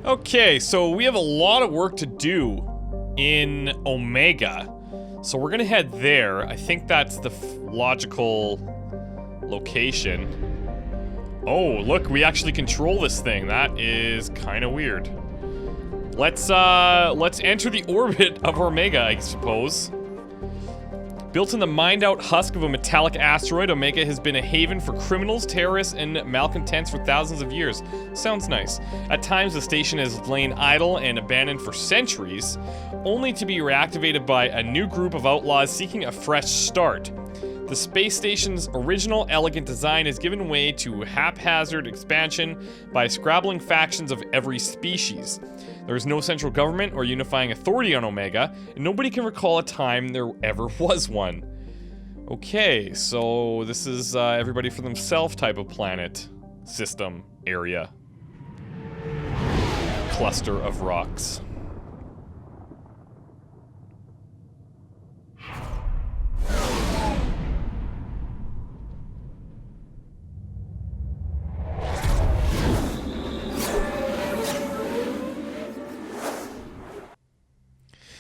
Okay, so we have a lot of work to do in Omega. So we're gonna head there. I think that's the logical location. Oh, look, we actually control this thing. That is kind of weird. Let's enter the orbit of Omega, I suppose. Built in the mined-out husk of a metallic asteroid, Omega has been a haven for criminals, terrorists, and malcontents for thousands of years. Sounds nice. At times, the station has lain idle and abandoned for centuries, only to be reactivated by a new group of outlaws seeking a fresh start. The space station's original elegant design has given way to haphazard expansion by scrabbling factions of every species. There is no central government or unifying authority on Omega, and nobody can recall a time there ever was one. Okay, so this is everybody for themselves type of planet, system, area. Cluster of rocks.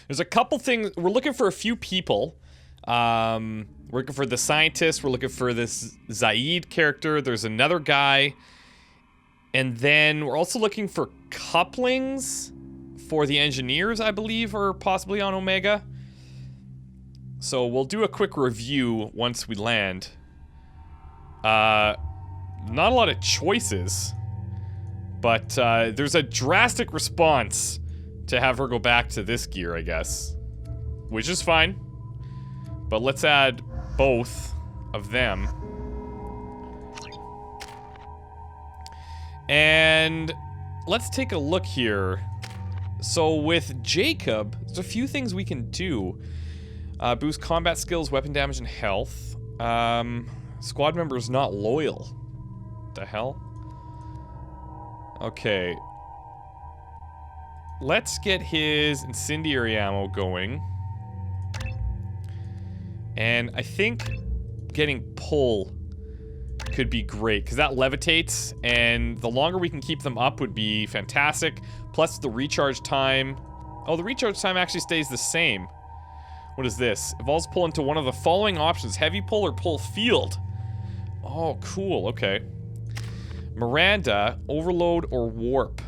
There's a couple things. We're looking for a few people. We're looking for the scientist. We're looking for this Zaeed character. There's another guy. And then we're also looking for couplings for the engineers, I believe, or possibly on Omega. So we'll do a quick review once we land. Not a lot of choices. But there's a drastic response to have her go back to this gear, I guess. Which is fine. But let's add both of them. And let's take a look here. So with Jacob, there's a few things we can do. Boost combat skills, weapon damage, and health. Squad member is not loyal. What the hell? Okay. Let's get his incendiary ammo going. And I think getting pull could be great, because that levitates, and the longer we can keep them up would be fantastic. Plus the recharge time. Oh, the recharge time actually stays the same. What is this? Evolves pull into one of the following options: heavy pull or pull field. Oh, cool. Okay. Miranda, overload or warp.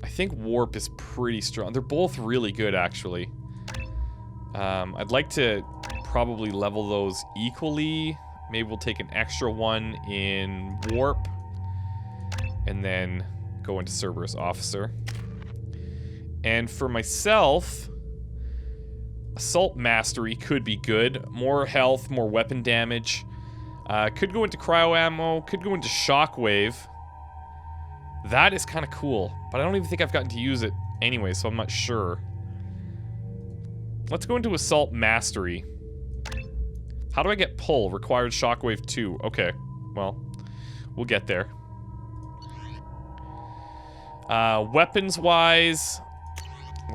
I think warp is pretty strong. They're both really good, actually. I'd like to probably level those equally. Maybe we'll take an extra one in warp and then go into Cerberus Officer. And for myself, Assault Mastery could be good. More health, more weapon damage. Could go into cryo ammo, could go into shockwave. That is kind of cool, but I don't even think I've gotten to use it anyway, so I'm not sure. Let's go into Assault Mastery. How do I get pull? Required shockwave 2. Okay, well, we'll get there. Weapons-wise,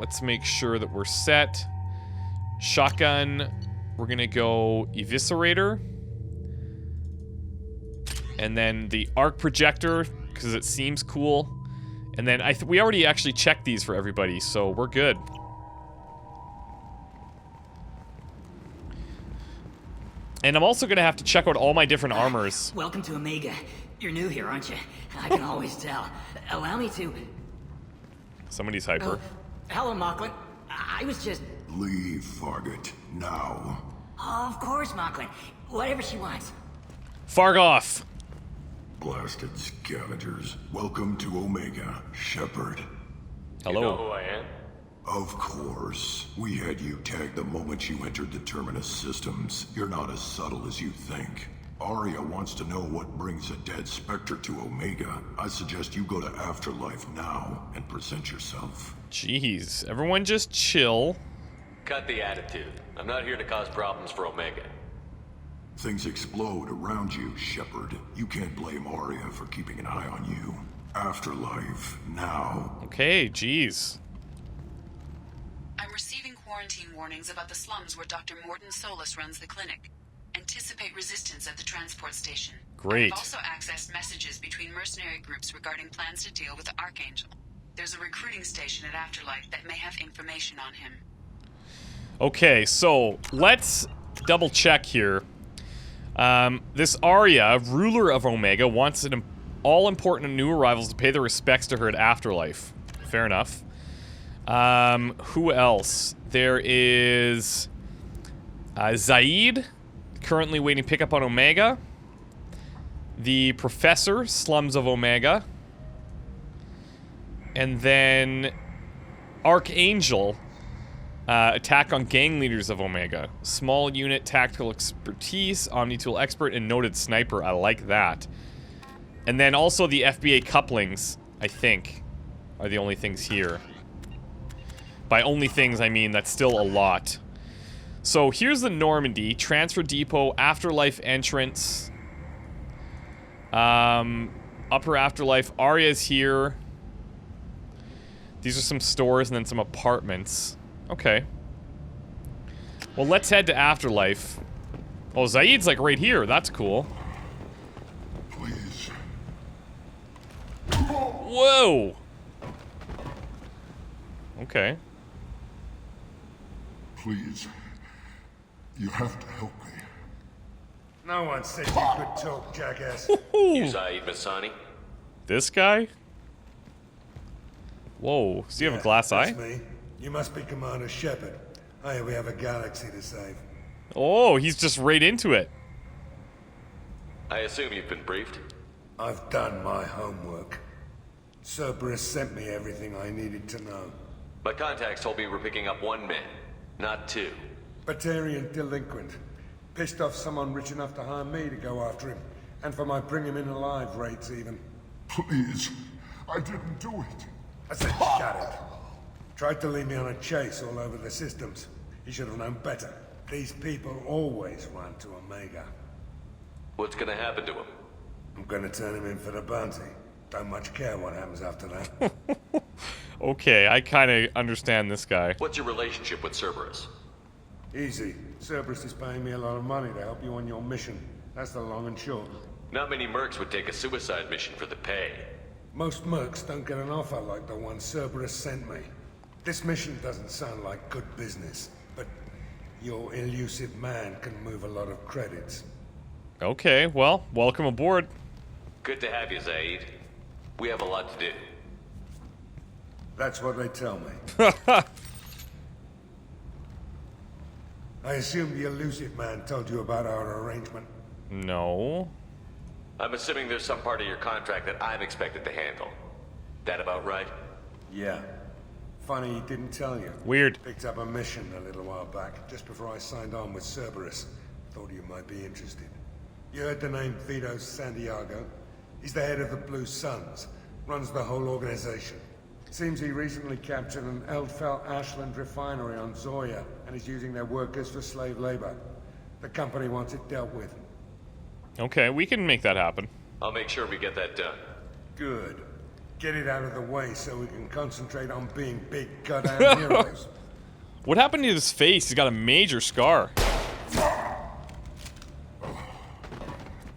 let's make sure that we're set. Shotgun, we're gonna go Eviscerator. And then the arc projector, because it seems cool. And then we already actually checked these for everybody, so we're good. And I'm also gonna have to check out all my different armors. Welcome to Omega. You're new here, aren't you? I can always tell. Allow me to... Somebody's hyper. Hello, Mocklin. I was just... Leave, Fargate. Now. Of course, Mocklin. Whatever she wants. Farg off. Blasted scavengers. Welcome to Omega, Shepard. Hello. You know who I am? Of course. We had you tagged the moment you entered the Terminus systems. You're not as subtle as you think. Aria wants to know what brings a dead Spectre to Omega. I suggest you go to Afterlife now and present yourself. Jeez, everyone just chill. Cut the attitude. I'm not here to cause problems for Omega. Things explode around you, Shepard. You can't blame Aria for keeping an eye on you. Afterlife, now. Okay, jeez. I'm receiving quarantine warnings about the slums where Dr. Morton Solus runs the clinic. Anticipate resistance at the transport station. Great. I've also accessed messages between mercenary groups regarding plans to deal with the Archangel. There's a recruiting station at Afterlife that may have information on him. Okay, so let's double check here. This Aria, ruler of Omega, wants all important new arrivals to pay their respects to her at Afterlife. Fair enough. Who else? There is Zaeed, currently waiting pickup on Omega. The Professor, slums of Omega. And then Archangel, attack on gang leaders of Omega. Small unit, tactical expertise, omni-tool expert, and noted sniper. I like that. And then also the FBA couplings, I think, are the only things here. By only things, I mean that's still a lot. So here's the Normandy, transfer depot, Afterlife entrance. Upper Afterlife, Aria's here. These are some stores and then some apartments. Okay. Well, let's head to Afterlife. Oh, Zaeed's like right here. That's cool. Please. Whoa! Okay. Please. You have to help me. No one said you could talk, jackass. You Zaeed Massani? This guy? Whoa. Does he have a glass eye? That's me. You must be Commander Shepard. Hey, we have a galaxy to save. Oh, he's just right into it. I assume you've been briefed? I've done my homework. Cerberus sent me everything I needed to know. My contacts told me we're picking up 1 man, not 2. Batarian delinquent. Pissed off someone rich enough to hire me to go after him. And for my bring him in alive rates even. Please. I didn't do it. I said shut it. Tried to lead me on a chase all over the systems. He should have known better. These people always run to Omega. What's gonna happen to him? I'm gonna turn him in for the bounty. Don't much care what happens after that. Okay, I kind of understand this guy. What's your relationship with Cerberus? Easy. Cerberus is paying me a lot of money to help you on your mission. That's the long and short. Not many mercs would take a suicide mission for the pay. Most mercs don't get an offer like the one Cerberus sent me. This mission doesn't sound like good business, but your elusive man can move a lot of credits. Okay, well, welcome aboard. Good to have you, Zaeed. We have a lot to do. That's what they tell me. I assume the elusive man told you about our arrangement. No. I'm assuming there's some part of your contract that I'm expected to handle. That about right? Yeah. Funny he didn't tell you. Weird. Picked up a mission a little while back, just before I signed on with Cerberus. Thought you might be interested. You heard the name Vito Santiago? He's the head of the Blue Suns. Runs the whole organization. Seems he recently captured an Eldfell Ashland refinery on Zoya and is using their workers for slave labor. The company wants it dealt with. Okay, we can make that happen. I'll make sure we get that done. Good. Get it out of the way so we can concentrate on being big goddamn heroes. What happened to his face? He's got a major scar.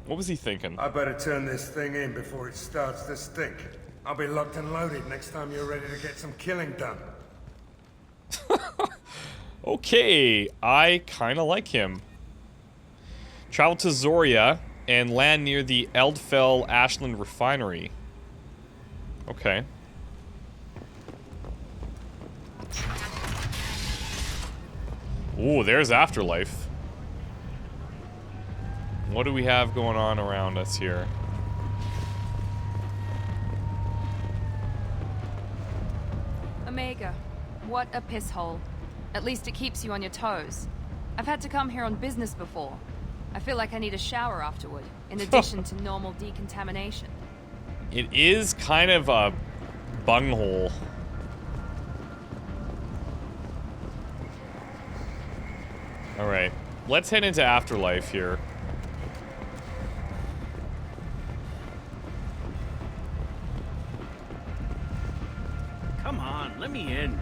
What was he thinking? I better turn this thing in before it starts to stink. I'll be locked and loaded next time you're ready to get some killing done. Okay, I kind of like him. Travel to Zoria and land near the Eldfell Ashland refinery. Okay. Ooh, there's Afterlife. What do we have going on around us here? Omega. What a piss hole. At least it keeps you on your toes. I've had to come here on business before. I feel like I need a shower afterward, in addition to normal decontamination. It is kind of a bunghole. Alright, let's head into Afterlife here. Come on, let me in.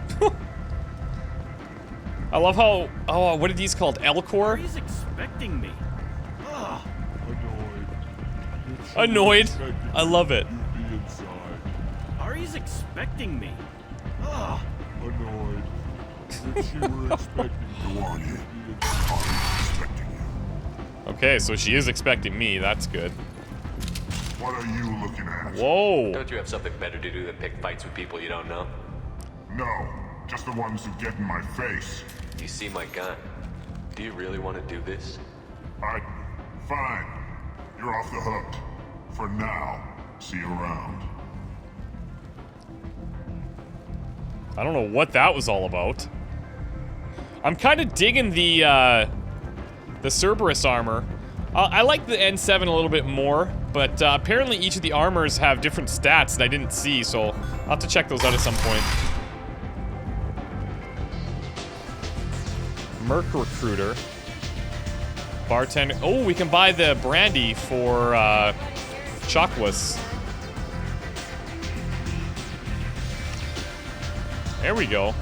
I love how... Oh, what are these called? Elcor? He's expecting me. Ugh. Annoyed. I love it. Ari's She's expecting me. Ugh. Annoyed. If you were expecting to want you, I'm expecting you. Okay, so she is expecting me. That's good. What are you looking at? Whoa. Don't you have something better to do than pick fights with people you don't know? No, just the ones who get in my face. You see my gun. Do you really want to do this? Fine. You're off the hook. For now. See you around. I don't know what that was all about. I'm kind of digging the Cerberus armor. I like the N7 a little bit more, but apparently each of the armors have different stats that I didn't see, so I'll have to check those out at some point. Merc Recruiter. Bartender. Oh, we can buy the brandy for Chocolates. There we go.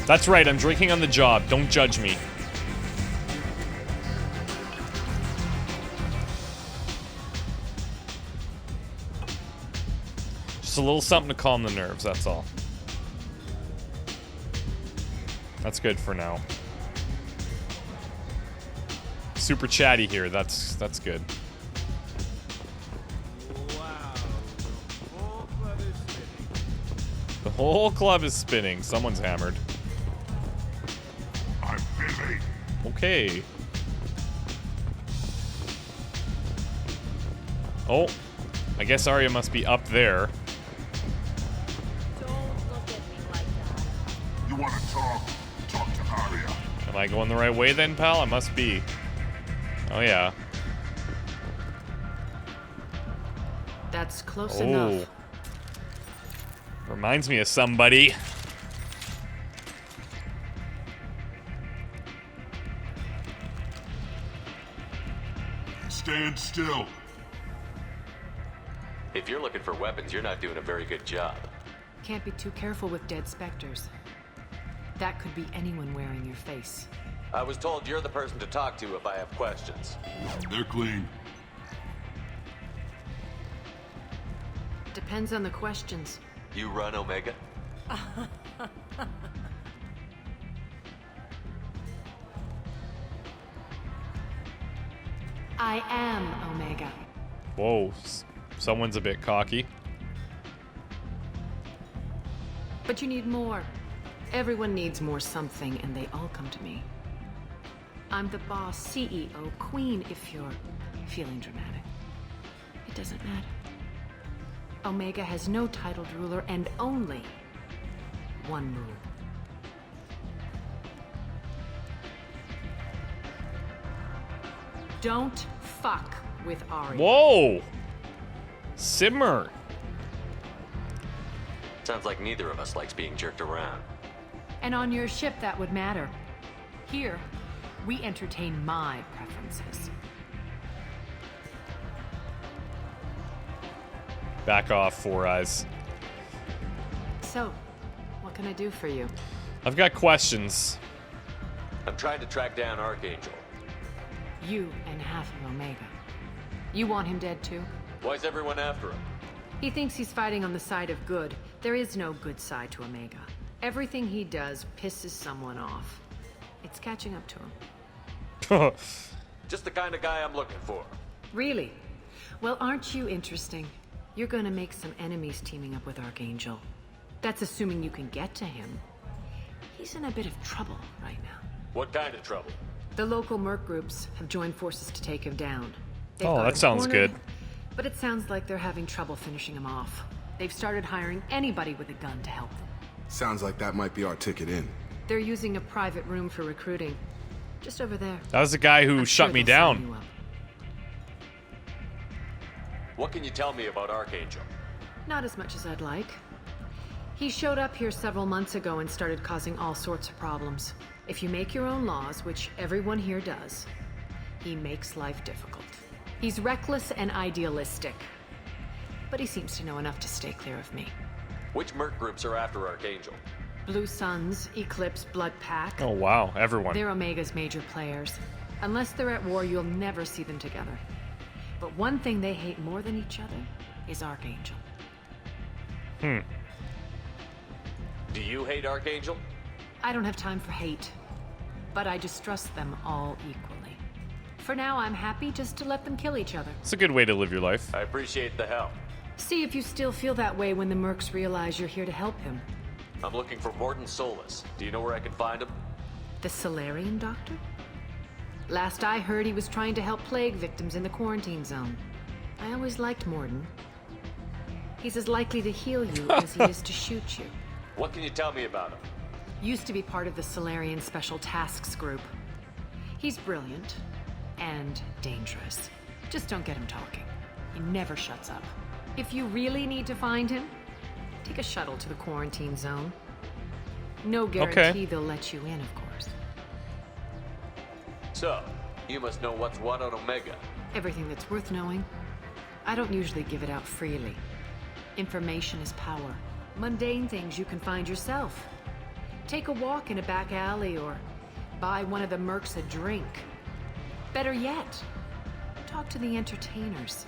That's right, I'm drinking on the job. Don't judge me. Just a little something to calm the nerves, that's all. That's good for now. Super chatty here, that's good. Wow. The whole club is spinning. The whole club is spinning. Someone's hammered. I'm busy. Okay. Oh, I guess Aria must be up there. Don't look at me like that. You want to talk? Talk to Aria. Am I going the right way then, pal? I must be. Oh, yeah. That's close enough. Reminds me of somebody. Stand still. If you're looking for weapons, you're not doing a very good job. Can't be too careful with dead specters. That could be anyone wearing your face. I was told you're the person to talk to if I have questions. They're clean. Depends on the questions. You run Omega? I am Omega. Whoa, someone's a bit cocky. But you need more. Everyone needs more something, and they all come to me. I'm the boss, CEO, queen, if you're feeling dramatic. It doesn't matter. Omega has no titled ruler and only one rule. Don't fuck with Aria. Whoa! Simmer. Sounds like neither of us likes being jerked around. And on your ship, that would matter. Here, we entertain my preferences. Back off, Four Eyes. So, what can I do for you? I've got questions. I'm trying to track down Archangel. You and half of Omega. You want him dead too? Why's everyone after him? He thinks he's fighting on the side of good. There is no good side to Omega. Everything he does pisses someone off. It's catching up to him. Just the kind of guy I'm looking for. Really? Well, aren't you interesting? You're gonna make some enemies teaming up with Archangel. That's assuming you can get to him. He's in a bit of trouble right now. What kind of trouble? The local merc groups have joined forces to take him down. They've Oh, got that him sounds cornered, good. But it sounds like they're having trouble finishing him off. They've started hiring anybody with a gun to help them. Sounds like that might be our ticket in. They're using a private room for recruiting. Just over there. That was the guy who I'm shut sure me they'll sign down. you up. What can you tell me about Archangel? Not as much as I'd like. He showed up here several months ago and started causing all sorts of problems. If you make your own laws, which everyone here does, he makes life difficult. He's reckless and idealistic. But he seems to know enough to stay clear of me. Which merc groups are after Archangel? Blue Suns, Eclipse, Blood Pack. Oh wow, everyone. They're Omega's major players. Unless they're at war, you'll never see them together. But one thing they hate more than each other is Archangel. Hmm. Do you hate Archangel? I don't have time for hate, but I distrust them all equally. For now, I'm happy just to let them kill each other. It's a good way to live your life. I appreciate the help. See if you still feel that way when the mercs realize you're here to help him. I'm looking for Morton Solus. Do you know where I can find him? The Solarian doctor? Last I heard, he was trying to help plague victims in the quarantine zone. I always liked Morton. He's as likely to heal you as he is to shoot you. What can you tell me about him? Used to be part of the Solarian Special Tasks Group. He's brilliant and dangerous. Just don't get him talking. He never shuts up. If you really need to find him, take a shuttle to the quarantine zone. No guarantee they'll let you in, of course. So, you must know what's what on Omega. Everything that's worth knowing. I don't usually give it out freely. Information is power. Mundane things you can find yourself. Take a walk in a back alley or buy one of the mercs a drink. Better yet, talk to the entertainers.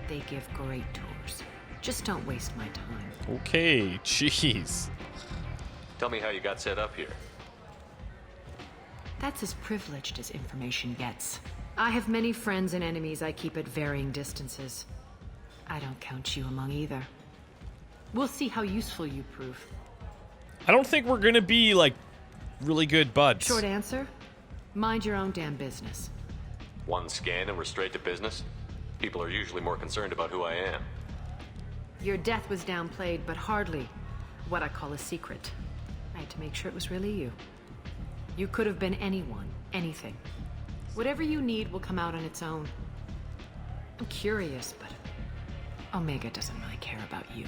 They give great tours. Just don't waste my time. Okay, jeez. Tell me how you got set up here. That's as privileged as information gets. I have many friends and enemies I keep at varying distances. I don't count you among either. We'll see how useful you prove. I don't think we're gonna be, like, really good buds. Short answer? Mind your own damn business. One scan and we're straight to business? People are usually more concerned about who I am. Your death was downplayed, but hardly what I call a secret. I had to make sure it was really you. You could have been anyone, anything. Whatever you need will come out on its own. I'm curious, but Omega doesn't really care about you.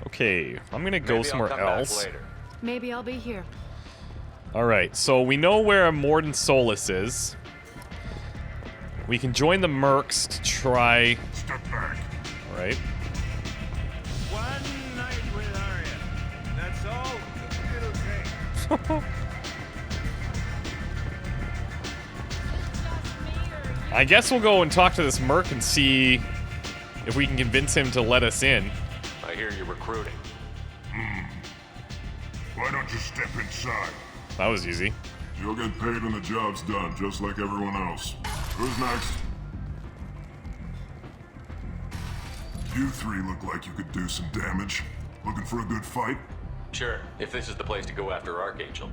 Okay, I'm gonna go somewhere else. Maybe I'll be here. Alright, so we know where Morton Solus is. We can join the mercs to try... Step back. Alright. One night with Aria. That's all it'll take. I guess we'll go and talk to this merc and see if we can convince him to let us in. I hear you're recruiting. Why don't you step inside? That was easy. You'll get paid when the job's done, just like everyone else. Who's next? You three look like you could do some damage. Looking for a good fight? Sure, if this is the place to go after Archangel.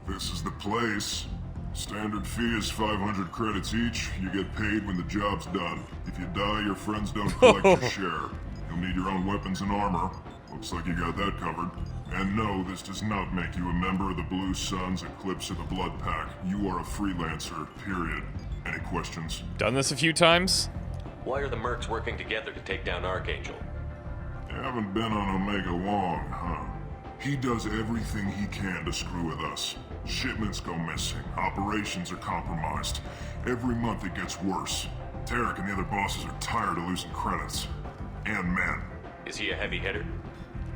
This is the place. Standard fee is 500 credits each. You get paid when the job's done. If you die, your friends don't collect your share. You'll need your own weapons and armor. Looks like you got that covered. And no, this does not make you a member of the Blue Suns, Eclipse, or the Blood Pack. You are a freelancer, period. Any questions? Done this a few times. Why are the mercs working together to take down Archangel? You haven't been on Omega long, huh? He does everything he can to screw with us. Shipments go missing, operations are compromised. Every month it gets worse. Tarek and the other bosses are tired of losing credits. And men. Is he a heavy hitter?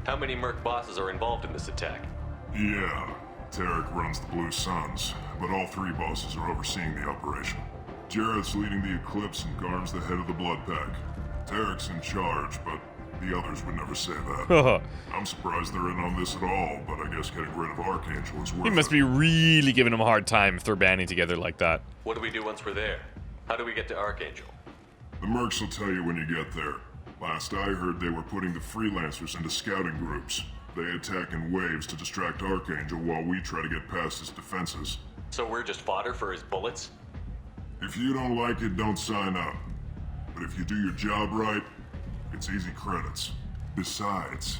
How many merc bosses are involved in this attack? Yeah, Tarek runs the Blue Suns, but all three bosses are overseeing the operation. Jarrett's leading the Eclipse and Garn's the head of the Blood Pack. Tarek's in charge, but the others would never say that. I'm surprised they're in on this at all, but I guess getting rid of Archangel is worth it. He must be really giving them a hard time if they're banding together like that. What do we do once we're there? How do we get to Archangel? The mercs will tell you when you get there. Last I heard, they were putting the freelancers into scouting groups. They attack in waves to distract Archangel while we try to get past his defenses. So we're just fodder for his bullets? If you don't like it, don't sign up. But if you do your job right, it's easy credits. Besides,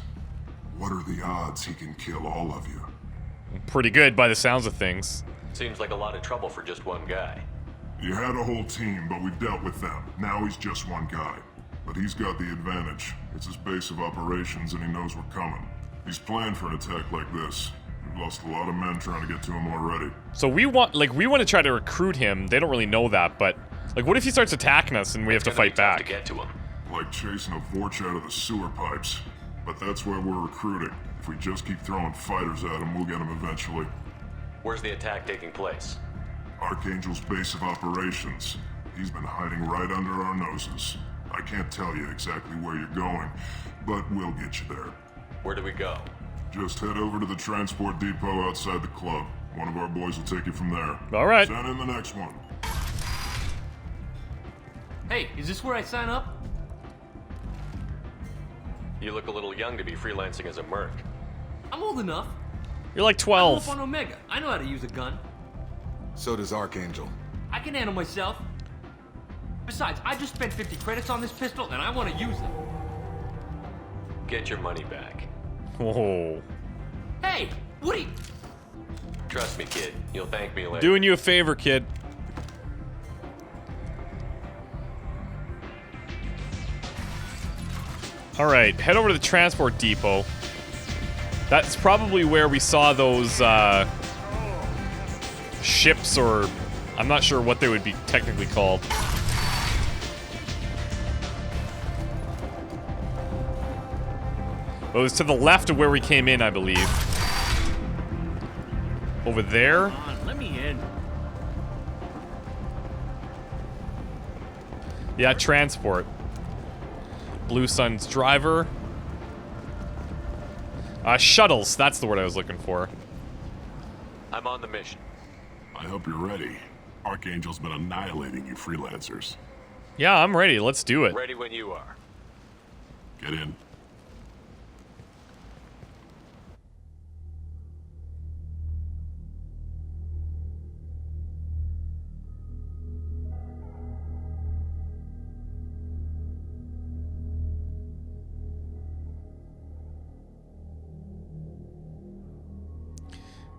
what are the odds he can kill all of you? Pretty good by the sounds of things. Seems like a lot of trouble for just one guy. You had a whole team, but we've dealt with them. Now he's just one guy. But he's got the advantage. It's his base of operations and he knows we're coming. He's planned for an attack like this. We've lost a lot of men trying to get to him already. So we want to try to recruit him. They don't really know that, but like, what if he starts attacking us and we have to fight back? To get to him. Like chasing a Vorch out of the sewer pipes. But that's why we're recruiting. If we just keep throwing fighters at him, we'll get him eventually. Where's the attack taking place? Archangel's base of operations. He's been hiding right under our noses. I can't tell you exactly where you're going, but we'll get you there. Where do we go? Just head over to the transport depot outside the club. One of our boys will take you from there. All right. Send in the next one. Hey, is this where I sign up? You look a little young to be freelancing as a merc. I'm old enough. You're like I'm 12. up on Omega. I know how to use a gun. So does Archangel. I can handle myself. Besides, I just spent 50 credits on this pistol, and I want to use them. Get your money back. Whoa. Hey, Woody! Trust me, kid. You'll thank me later. Doing you a favor, kid. Alright, head over to the transport depot. That's probably where we saw those, ships, or... I'm not sure what they would be technically called. It was to the left of where we came in, I believe. Over there? Come on, let me in. Yeah, transport. Blue Sun's driver. Shuttles. That's the word I was looking for. I'm on the mission. I hope you're ready. Archangel's been annihilating you freelancers. Yeah, I'm ready. Let's do it. Ready when you are. Get in.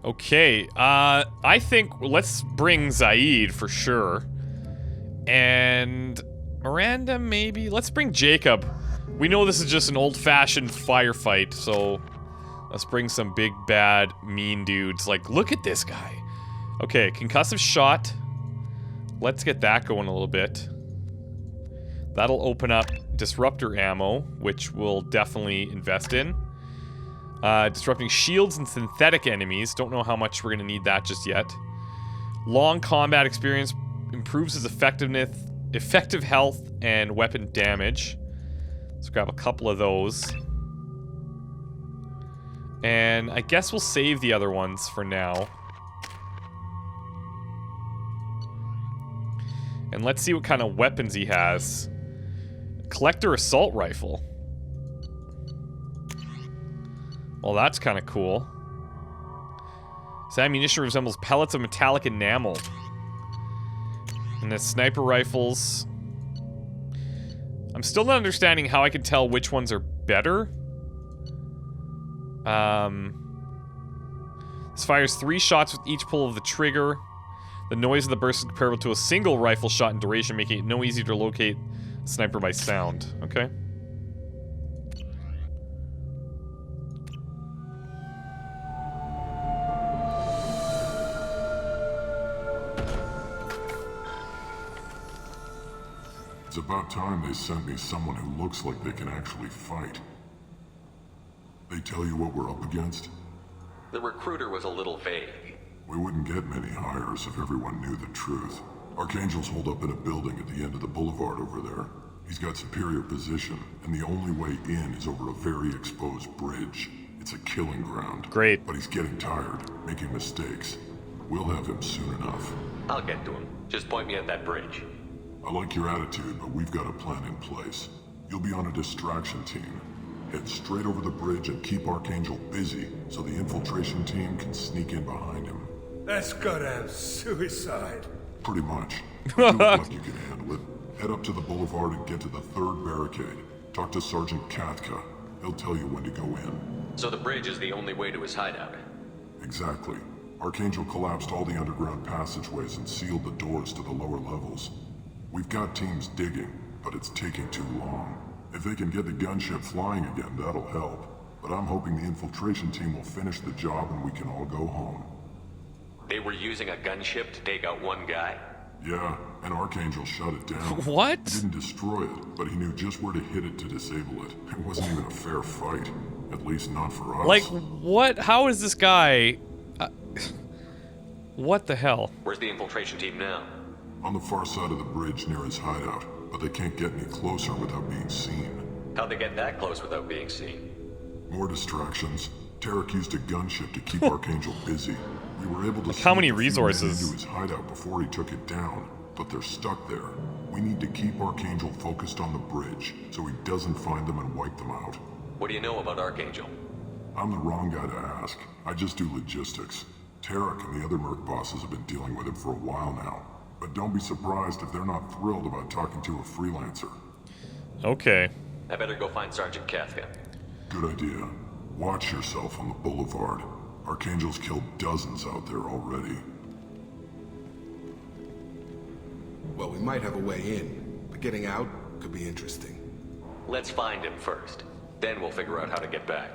Okay, I think let's bring Zaeed for sure. And Miranda, maybe? Let's bring Jacob. We know this is just an old-fashioned firefight, so let's bring some big, bad, mean dudes. Like, look at this guy. Okay, concussive shot. Let's get that going a little bit. That'll open up disruptor ammo, which we'll definitely invest in. Disrupting shields and synthetic enemies. Don't know how much we're going to need that just yet. Long combat experience improves his effective health and weapon damage. Let's grab a couple of those. And I guess we'll save the other ones for now. And let's see what kind of weapons he has. Collector assault rifle. Well, that's kind of cool. This ammunition resembles pellets of metallic enamel. And the sniper rifles. I'm still not understanding how I can tell which ones are better. This fires 3 shots with each pull of the trigger. The noise of the burst is comparable to a single rifle shot in duration, making it no easier to locate a sniper by sound. Okay. It's about time they sent me someone who looks like they can actually fight. They tell you what we're up against? The recruiter was a little vague. We wouldn't get many hires if everyone knew the truth. Archangel's holed up in a building at the end of the boulevard over there. He's got superior position, and the only way in is over a very exposed bridge. It's a killing ground. Great. But he's getting tired, making mistakes. We'll have him soon enough. I'll get to him. Just point me at that bridge. I like your attitude, but we've got a plan in place. You'll be on a distraction team. Head straight over the bridge and keep Archangel busy so the infiltration team can sneak in behind him. That's goddamn suicide. Pretty much. You look like you can handle it. Head up to the boulevard and get to the 3rd barricade. Talk to Sergeant Katka. He'll tell you when to go in. So the bridge is the only way to his hideout? Exactly. Archangel collapsed all the underground passageways and sealed the doors to the lower levels. We've got teams digging, but it's taking too long. If they can get the gunship flying again, that'll help. But I'm hoping the infiltration team will finish the job and we can all go home. They were using a gunship to take out one guy? Yeah, and Archangel shut it down. What? He didn't destroy it, but he knew just where to hit it to disable it. It wasn't even a fair fight. At least not for us. Like, what? How is this guy... what the hell? Where's the infiltration team now? On the far side of the bridge near his hideout, but they can't get any closer without being seen. How'd they get that close without being seen? More distractions. Tarek used a gunship to keep Archangel busy. We were able to like how many sneak a few resources? men into his hideout before he took it down, but they're stuck there. We need to keep Archangel focused on the bridge so he doesn't find them and wipe them out. What do you know about Archangel? I'm the wrong guy to ask. I just do logistics. Tarek and the other merc bosses have been dealing with him for a while now. But don't be surprised if they're not thrilled about talking to a freelancer. Okay. I better go find Sergeant Kafka. Good idea. Watch yourself on the boulevard. Archangel's killed dozens out there already. Well, we might have a way in, but getting out could be interesting. Let's find him first. Then we'll figure out how to get back.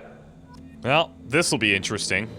Well, this will be interesting.